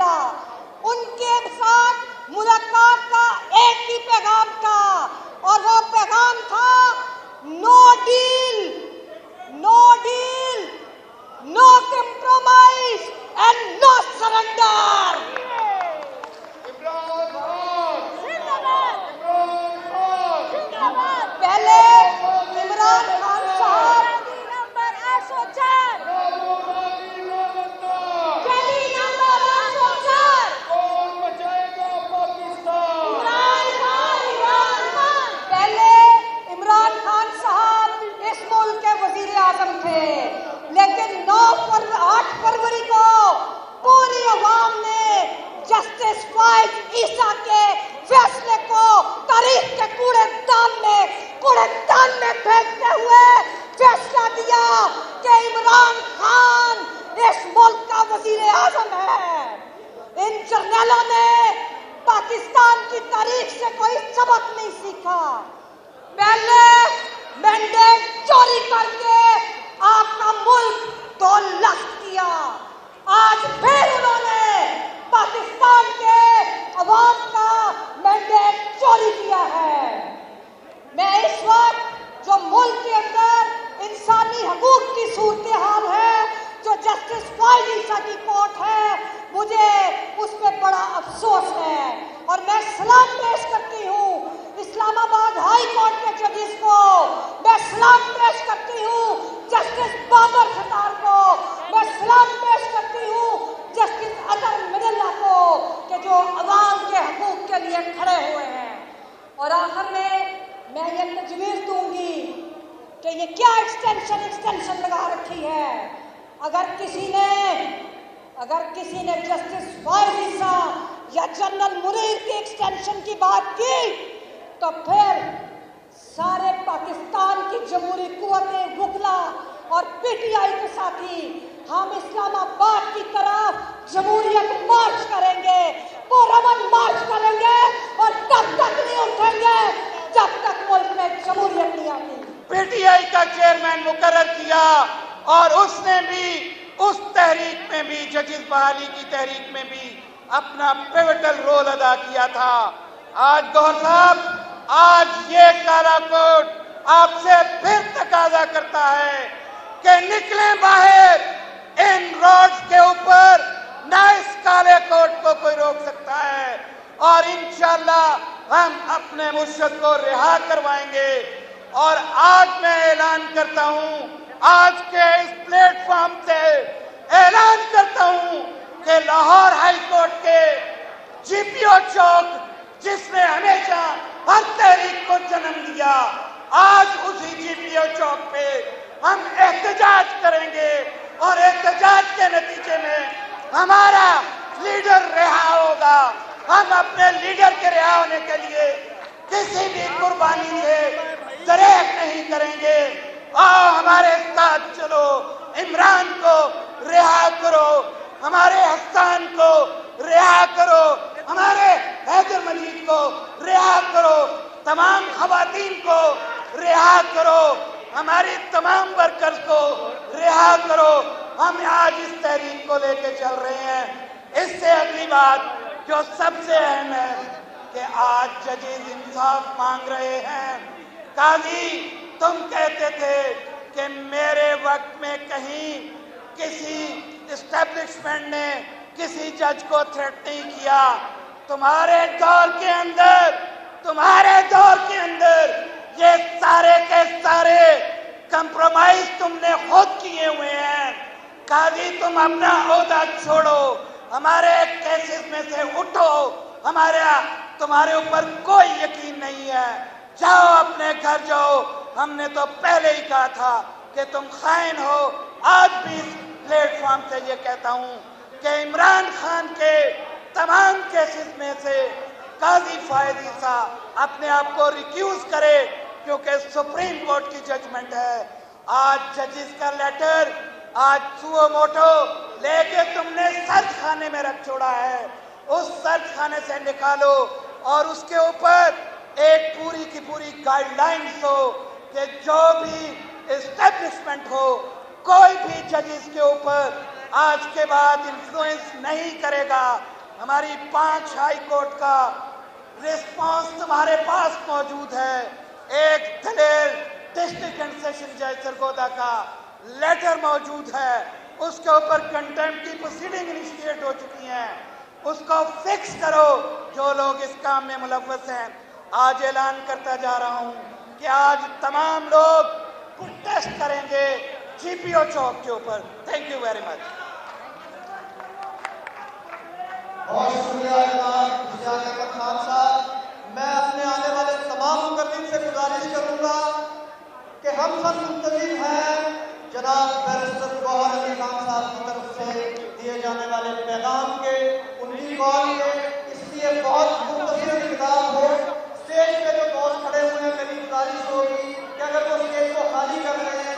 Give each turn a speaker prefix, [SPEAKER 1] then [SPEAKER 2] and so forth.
[SPEAKER 1] मिला। उनके साथ मुलाकात का एक ही पैगाम था और वो पैगाम था no deal, no deal, no compromise and no surrender. पहले इमरान खान साहब थे, लेकिन 8 फरवरी को पूरी अवाम ने जस्टिस फाइज ईसा के फैसले को तारीख के कूड़ेदान में फेंकते हुए फैसला दिया कि इमरान खान इस मुल्क का वजीर आजम है। इन जर्नलों ने पाकिस्तान की तारीख से कोई सबक नहीं सीखा। पहले मैंडेट चोरी करके आपका मुल्क 2 लाख किया, आज फिर उन्होंने पाकिस्तान के अवाम का मैंडेट चोरी किया है। मैं इस वक्त जो मुल्क के अंदर इंसानी हकूक की सूरत हाल है, जो जस्टिस फाइज ईसा की कोर्ट है, मुझे उस पर बड़ा अफसोस है और मैं सलाम पेश करती हूँ इस्लामाबाद हाई कोर्ट के जजेस को, मैं सलाम पेश करती हूँ जस्टिस बाबर खतार को, मैं सलाम पेश करती हूँ जस्टिस अजहर मिनल्ला को कि जो अवाम के हकूक के लिए खड़े हुए हैं। और आखिर में मैं ये तजवीज़ दूंगी कि ये क्या एक्सटेंशन लगा रखी है। अगर किसी ने जस्टिस फाइज ईसा या जनरल मुनीर की एक्सटेंशन की बात की तो फिर सारे पाकिस्तान की जमहूरी कुव्वतें, वकला और पीटीआई के साथी हम इस्लामाबाद की तरफ जमहूरियत मार्च करेंगे, पुरअमन मार्च करेंगे और तब तक नहीं उठेंगे जब तक मुल्क में जमहूरियत नहीं आती।
[SPEAKER 2] पीटीआई का चेयरमैन मुकर्रर किया और उसने भी उस तहरीक में भी, जजिस बहाली की तहरीक में भी अपना पिवटल रोल अदा किया था। आज गौहर साहब, आज ये काला कोट आपसे फिर तकाजा करता है कि निकलें बाहर, इन रोड्स के ऊपर ना इस काले कोट को कोई रोक सकता है और इंशाअल्लाह हम अपने मुर्शद को रिहा करवाएंगे। और आज मैं ऐलान करता हूं, आज के इस प्लेटफॉर्म से ऐलान करता हूं कि लाहौर हाई कोर्ट के जीपीओ चौक, जिसने हमेशा हर तहरीक को जन्म दिया, आज उसी जीपीओ चौक पे हम एहतजाज करेंगे और एहतजाज के नतीजे में हमारा लीडर रिहा होगा। हम अपने लीडर के रिहा होने के लिए किसी भी कुर्बानी से दरेक नहीं करेंगे। आओ हमारे साथ चलो, इमरान को रिहा करो, हमारे हसन को रिहा करो, हमारे हैदर मजीद को रिहा करो, तमाम खवातीन को रिहा करो, हमारी तमाम वर्कर्स को रिहा करो। हम आज इस तहरीक को लेके चल रहे हैं। इससे अगली बात जो सबसे अहम है कि आज जजेस इंसाफ मांग रहे हैं। काजी, तुम कहते थे कि मेरे वक्त में कहीं किसी एस्टेब्लिशमेंट ने किसी जज को थ्रेट नहीं किया। तुम्हारे दौर के अंदर ये सारे के सारे कंप्रोमाइज तुमने खुद किए हुए हैं। काजी, तुम अपना ओहदा छोड़ो, हमारे केसेस में से उठो, तुम्हारे ऊपर कोई यकीन नहीं है, जाओ अपने घर जाओ। हमने तो पहले ही कहा था कि तुम खाइन हो। आज भी इस प्लेटफॉर्म से ये कहता हूं कि इमरान खान के तमाम केसेस में से काजी फाइज ईसा अपने आप को रिक्यूज करे, क्योंकि सुप्रीम कोर्ट की जजमेंट है। आज जजिस का लेटर आज सुओ मोटो लेके तुमने सर्च खाने में रख छोड़ा है। उस सर्च खाने से निकालो और उसके ऊपर एक पूरी की पूरी गाइडलाइंस हो कि जो भी एस्टेब्लिशमेंट हो, कोई भी जजिस के ऊपर آج کے بعد انفلوئنس نہیں کرے گا. ہماری 5 ہائی کورٹ کا ریسپانس تمہارے پاس موجود ہے. ایک دلیل ڈسٹرکٹ اینڈ سیشن جج سرگودا کا لیٹر موجود ہے, اس کے اوپر کنٹمپٹ کی پروسیڈنگ انیشیٹ ہو چکی ہیں. اس کو فکس کرو جو لوگ اس کام میں ملوث ہیں. آج اعلان کرتا جا رہا ہوں کہ آج تمام لوگ پروٹیسٹ کریں گے جی پی او چوک کے اوپر. Thank you very much.
[SPEAKER 3] بہت شکریہ جناب اشتیاق احمد خان صاحب. میں اپنے آنے والے تمام مقررین سے گزارش کروں گا کہ ہم سب منتظر ہیں جناب بیرسٹر گوہر علی خان صاحب کی طرف سے دیے جانے والے پیغام کے, ان کی کال کے. اس لیے بہت مختصر خطاب ہو. اسٹیج پہ جو دوست کھڑے ہوئے ہیں, میری گزارش ہوگی کہ اگر وہ اسٹیج کو خالی کر رہے ہیں